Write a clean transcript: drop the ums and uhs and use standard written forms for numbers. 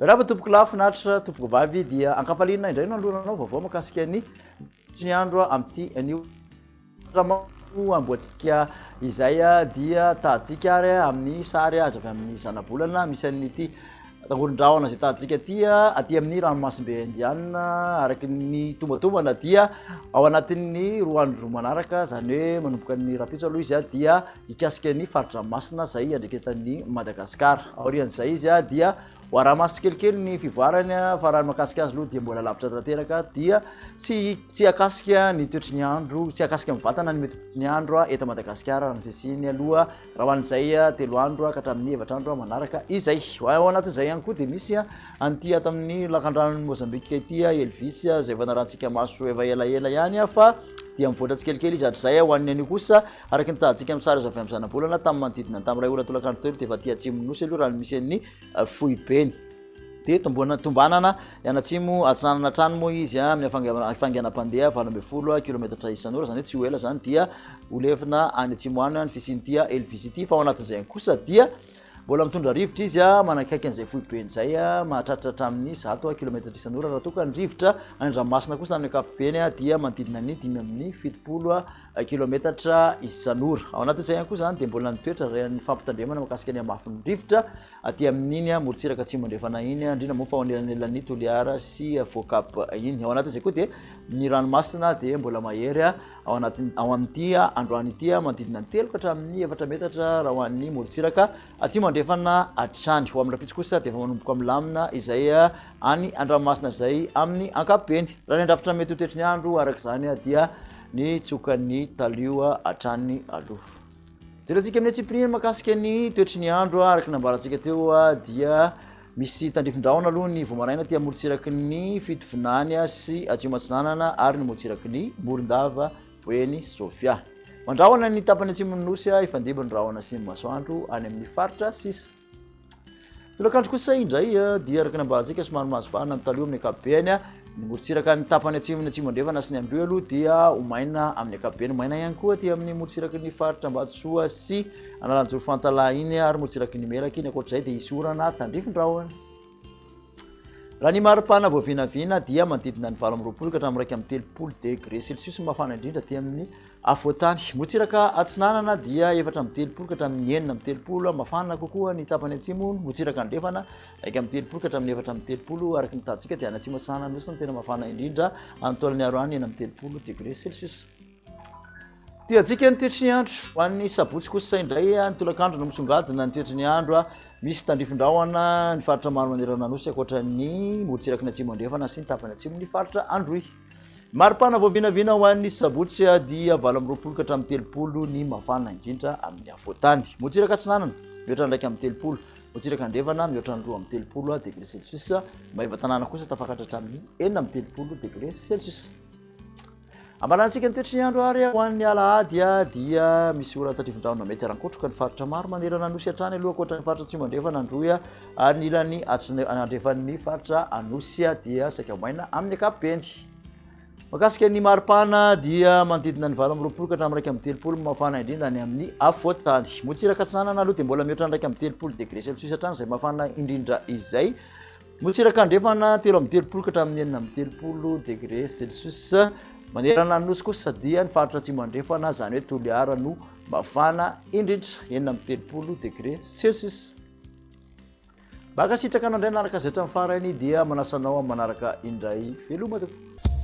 Raha tompoko lafinaritra tompoko vavy dia ankapaliana indray no alohanao vaovao makasika ny andro amin'ity anio amboatsika izay dia tahantsika ary amin'ny sary azo avy amin'ny zanabolana misy an'ity tangoron-drahona zay tahantsika aty amin'ny ranomasimbe indiana araky ny tombatombana dia ao anatin'ny roa andro manaraka zany hoe manomboka ny rapitso aloha izy dia ikasika ny faritra masina zay andreketan'ny Madagasikara aorian'izay izy dia oara-maso kelikely ny fivoarany fa raha makasika azy aloha dia mbola lavitra tanteraka dia tsy akasika ny toetry ny andro tsy akasika mivatana ny mety ny andro eto Madagasikara ny fisiny aloha raha hoan'izay 3 andro ka hatramin'ny 4 andro manaraka izay ao anatin'izay ihany koa dia misy an'ity ato amin'ny lakan-dranon'ny Mozambika ity Elvis zay vanarantsika maso efa elaela ihany fa dia mivoatra tsikelikely izy hatr'izay ho an'ny anio kosa araky ny tahantsika amin'ny sary azo avy amin'ny zanabolana tamin'ny manodidina tamin'ny ray olana tolakandro telo dia efa aty atsimo nosy aloha raha misy an'ny fohibeny dia tombanana ianatsimo atsinanana trano moa izy amin'ny afanganam-pandeha 20 kilometatra isan'ora zany hoe tsy ho ela zany dia olevina any atsimo any ny fisin'ity Elvis ity fa ao anatin'izay kosa dia mbola mitondra rivotra izy manakaiky an'izay fohibeny zay mahatratratra amin'ny 100 kilometatra isan'ora raha toka ny rivotra any ranomasina kosa amin'ny ankapobeny dia manodidina ny 5 amin'ny 70 kilometatra isan'ora ao anatin'izay ihany koa zany dia mbola nitoetra ny fampitandremana makasika ny amafin'ny rivotra aty amin'iny morontsiraka atsimo andrefana iny indrindra moa fa ao anelanelan'ny Toliara sy Focap iny ao anatin'izay koa dia ny ranomasina dia mbola mahery ao amin'ity androany ity manodidina ny 3 ka hatramin'ny 4 metatra raha ho an'ny morontsiraka atsimo andrefana atrany ho amin'ny rapitso kosa dia efa manomboka milamina izay any andranomasina zay amin'ny ankapobeny raha ny andrafitra mety ho toetry ny andro araka izany dia ny tsokan'ny talio atrany aloha jerentsika amin'ny tsipirina makasika ny toetry ny andro araky nambarantsika teo dia misy tandrifin-drahona aloha ny vomaraina tia morontsiraky ny fitovinany sy atsimo-atsinanana ary ny morontsiraky ny morondava Bueny Sofia mandrahona ny tapany atsimon'ny nosy ifandimba ny rahona sy masoandro any amin'ny faritra sisa tolakandro kosa indray dia araky nambarantsika somary mahazovana ny talio amin'ny ankapobeny ny morontsiraka ny tapany atsimo andrefana sy ny androy aloha dia omaina amin'ny ankapobeny maina ihany koa ty amin'ny morontsiraky ny faritra Ambatsoa sy Analanjoro Fantala iny ary morontsiraky ny Melaky iny akoatr'izay dia isy orana tandrifin-drahona raha ny maripana voavinavina dia manodidina ny 20 ka hatramin'ny 30 degré celsius mafana indrindra ty amin'ny afoatany morontsiraka atsinanana dia 4 ka hatramin'ny 9 mafana kokoa ny tapany atsimo morontsiraka andrefana 30 ka hatramin'ny 4 araky ny tahantsika dia any atsimo atsinanana nosy ny tena mafana indrindra antolan'ny aroany 30 degré celsius tiatsika ny toetry ny andro ho an'ny sabotsy kosa indray ny tolakandro no misongadina ny toetry ny andro misy tandrifin-drahona ny faritra maro manerana nosy akoatra ny morontsiraky ny atsimo andrefana sy ny tapany atsimo ny faritra androy maripana voavinavina ho an'ny sabotsy dia 20 ka hatramin'ny 30 ny mafana indrindra amin'ny afoatany morontsiraka atsinanana mihoatra ndraiky amin'ny 30 morontsiraka andrefana mihoatra ny 2 amin'ny 30 degré celsius mahiva tanàna kosa tafakatra hatramin'ny 4 amin'ny 30 degré celsius amarantsika ny toetry ny andro ary ho an'ny alahady dia misy ora tandrifin-drahona mety arankotroka ny faritra maro manerana anosy hatrany aloha akoatra ny faritra atsimo andrefana androy ary ny ilany andrefan'ny faritra anosy dia saika maina amin'ny ankapobeny makasika ny maripana dia manodidina ny 20 ka hatramin'ny 30 mafana indrindra ny amin'ny afoatany morontsiraka atsinanana aloha dia mbola mihoatra ndraiky amin'ny 30 degré celsius hatrany izay mafana indrindra izay morontsiraka andrefana 3 amin'ny 30 ka hatramin'ny 4 amin'ny 30 degré celsius manerana nosy kosa dia ny faritra atsimo andrefana zany hoe Toliara no mafana indrindra 4 amin'ny 30 degré celsius baka sitraka anao indray naraka zay hatramin'ny farany dia manasanao manaraka indray veloma tompoko